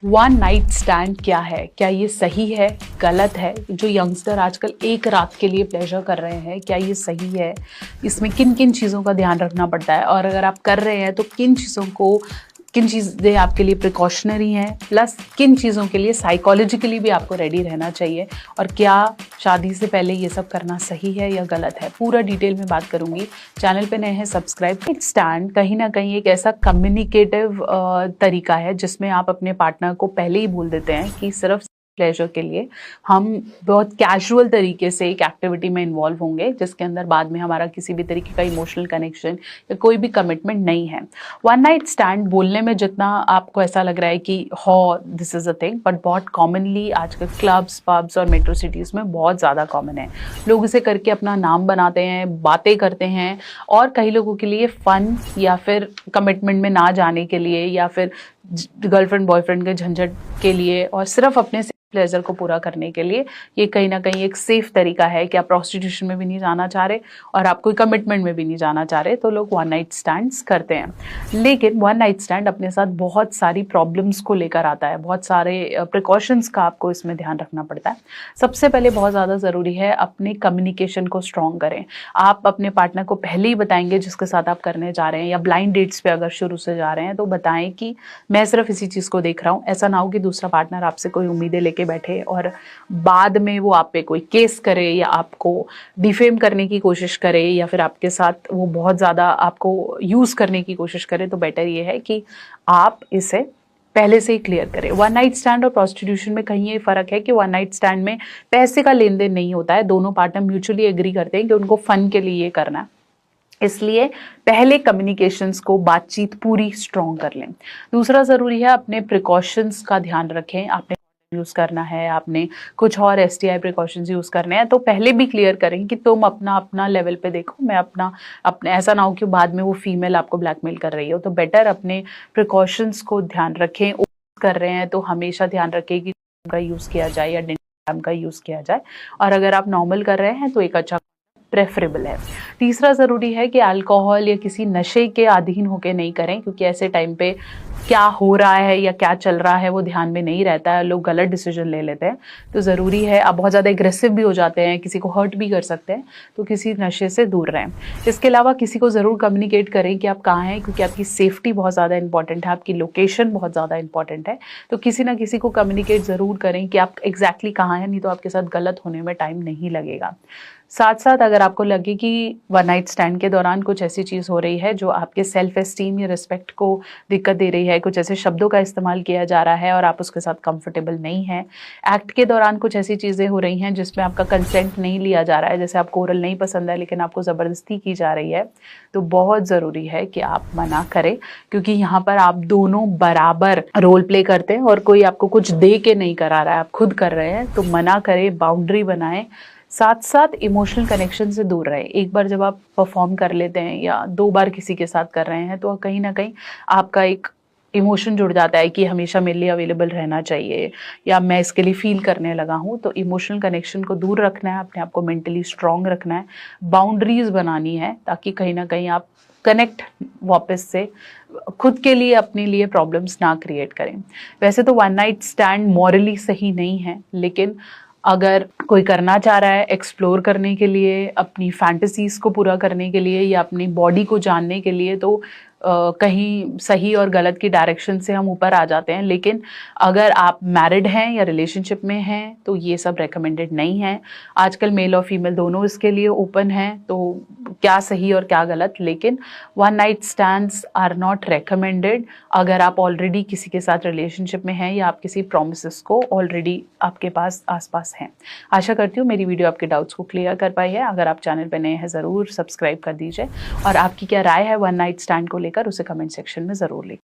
One night stand क्या है? क्या ये सही है, गलत है? जो यंगस्टर आजकल एक रात के लिए प्लेजर कर रहे हैं, क्या ये सही है? इसमें किन किन चीज़ों का ध्यान रखना पड़ता है, और अगर आप कर रहे हैं तो किन चीज़ें आपके लिए प्रिकॉशनरी हैं, प्लस किन चीज़ों के लिए साइकोलॉजिकली भी आपको रेडी रहना चाहिए, और क्या शादी से पहले ये सब करना सही है या गलत है, पूरा डिटेल में बात करूंगी। चैनल पे नए हैं सब्सक्राइब। स्टैंड कहीं ना कहीं एक ऐसा कम्युनिकेटिव तरीका है जिसमें आप अपने पार्टनर को पहले ही बोल देते हैं कि सिर्फ प्लेजर के लिए हम बहुत कैजुअल तरीके से एक एक्टिविटी में इन्वॉल्व होंगे, जिसके अंदर बाद में हमारा किसी भी तरीके का इमोशनल कनेक्शन या कोई भी कमिटमेंट नहीं है। वन नाइट स्टैंड बोलने में जितना आपको ऐसा लग रहा है कि हो this is a thing, but बहुत कॉमनली आजकल क्लब्स, पब्स और मेट्रो सिटीज़ में बहुत ज़्यादा कॉमन है। लोग इसे करके अपना नाम बनाते हैं, बातें करते हैं, और कई लोगों के लिए फ़न या फिर कमिटमेंट में ना जाने के लिए या फिर गर्लफ्रेंड बॉयफ्रेंड के झंझट के लिए और सिर्फ अपने प्लेजर को पूरा करने के लिए ये कहीं ना कहीं एक सेफ तरीका है कि आप प्रोस्टिट्यूशन में भी नहीं जाना चाह रहे और आप कोई कमिटमेंट में भी नहीं जाना चाह रहे, तो लोग वन नाइट स्टैंड्स करते हैं। लेकिन वन नाइट स्टैंड अपने साथ बहुत सारी प्रॉब्लम्स को लेकर आता है, बहुत सारे प्रिकॉशंस का आपको इसमें ध्यान रखना पड़ता है। सबसे पहले बहुत ज़्यादा ज़रूरी है अपने कम्युनिकेशन को स्ट्रॉन्ग करें। आप अपने पार्टनर को पहले ही बताएंगे जिसके साथ आप करने जा रहे हैं, या ब्लाइंड डेट्स पे अगर शुरू से जा रहे हैं तो बताएं कि मैं सिर्फ इसी चीज़ को देख रहा हूँ। ऐसा ना हो कि दूसरा पार्टनर आपसे कोई उम्मीदें लेके बैठे और बाद में वो आप पे कोई केस करे या आपको डिफेम करने की कोशिश करे या फिर आपके साथ वो बहुत ज़्यादा आपको यूज़ करने की कोशिश करे। तो बेटर ये है कि आप इसे पहले से ही क्लियर करें। वन नाइट स्टैंड और प्रोस्टिट्यूशन में कहीं ये फ़र्क है कि वन नाइट स्टैंड में पैसे का लेन देन नहीं होता है, दोनों पार्टनर म्यूचुअली एग्री करते हैं कि उनको फ़न के लिए ये करना है। इसलिए पहले कम्युनिकेशंस को, बातचीत पूरी स्ट्रॉन्ग कर लें। दूसरा ज़रूरी है अपने प्रिकॉशंस का ध्यान रखें। आपने यूज़ करना है, आपने कुछ और STI प्रिकॉशंस यूज़ करने हैं, तो पहले भी क्लियर करें कि तुम अपना अपना लेवल पे देखो, मैं अपने ऐसा ना हो कि बाद में वो फीमेल आपको ब्लैकमेल कर रही हो। तो बेटर अपने प्रिकॉशंस को ध्यान रखें। कर रहे हैं तो हमेशा ध्यान रखें कि का यूज़ किया जाए या डेनिम का यूज़ किया जाए, और अगर आप नॉर्मल कर रहे हैं तो एक अच्छा प्रेफरेबल है। तीसरा ज़रूरी है कि अल्कोहल या किसी नशे के अधीन होकर नहीं करें, क्योंकि ऐसे टाइम पे क्या हो रहा है या क्या चल रहा है वो ध्यान में नहीं रहता है, लोग गलत डिसीजन ले लेते हैं। तो ज़रूरी है, आप बहुत ज़्यादा एग्रेसिव भी हो जाते हैं, किसी को हर्ट भी कर सकते हैं, तो किसी नशे से दूर रहें। इसके अलावा किसी को ज़रूर कम्युनिकेट करें कि आप कहाँ हैं, क्योंकि आपकी सेफ्टी बहुत ज़्यादा इंपॉर्टेंट है, आपकी लोकेशन बहुत ज़्यादा इंपॉर्टेंट है। तो किसी ना किसी को कम्युनिकेट ज़रूर करें कि आप एग्जैक्टली कहाँ हैं, नहीं तो आपके साथ गलत होने में टाइम नहीं लगेगा। साथ साथ अगर आपको लगे कि वन नाइट स्टैंड के दौरान कुछ ऐसी चीज़ हो रही है जो आपके सेल्फ एस्टीम या रिस्पेक्ट को दिक्कत दे रही है, कुछ ऐसे शब्दों का इस्तेमाल किया जा रहा है और आप उसके साथ कंफर्टेबल नहीं हैं, एक्ट के दौरान कुछ ऐसी चीज़ें हो रही हैं जिसमें आपका कंसेंट नहीं लिया जा रहा है, जैसे आपको ओरल नहीं पसंद है लेकिन आपको ज़बरदस्ती की जा रही है, तो बहुत ज़रूरी है कि आप मना करें, क्योंकि यहाँ पर आप दोनों बराबर रोल प्ले करते हैं और कोई आपको कुछ दे के नहीं करा रहा है, आप खुद कर रहे हैं। तो मना करें, बाउंड्री बनाएं। साथ साथ इमोशनल कनेक्शन से दूर रहे। एक बार जब आप परफॉर्म कर लेते हैं या 2 बार किसी के साथ कर रहे हैं तो कहीं ना कहीं आपका एक इमोशन जुड़ जाता है कि हमेशा मेरे लिए अवेलेबल रहना चाहिए या मैं इसके लिए फील करने लगा हूँ। तो इमोशनल कनेक्शन को दूर रखना है, अपने आप को मेंटली स्ट्रॉन्ग रखना है, बाउंड्रीज बनानी है, ताकि कहीं ना कहीं आप कनेक्ट वापस से खुद के लिए, अपने लिए प्रॉब्लम्स ना क्रिएट करें। वैसे तो वन नाइट स्टैंड मॉरली सही नहीं है, लेकिन अगर कोई करना चाह रहा है एक्सप्लोर करने के लिए, अपनी फैंटेसीज को पूरा करने के लिए या अपनी बॉडी को जानने के लिए, तो कहीं सही और गलत की डायरेक्शन से हम ऊपर आ जाते हैं। लेकिन अगर आप मैरिड हैं या रिलेशनशिप में हैं तो ये सब रेकमेंडेड नहीं है। आजकल मेल और फीमेल दोनों इसके लिए ओपन हैं, तो क्या सही और क्या गलत, लेकिन one night stands are not recommended अगर आप ऑलरेडी किसी के साथ रिलेशनशिप में हैं या आप किसी प्रोमिसेस को ऑलरेडी आपके पास आसपास हैं। आशा करती हूँ मेरी वीडियो आपके डाउट्स को क्लियर कर पाई है। अगर आप चैनल पर नए हैं ज़रूर सब्सक्राइब कर दीजिए, और आपकी क्या राय है वन नाइट स्टैंड को लेकर उसे कमेंट सेक्शन में ज़रूर लिखें।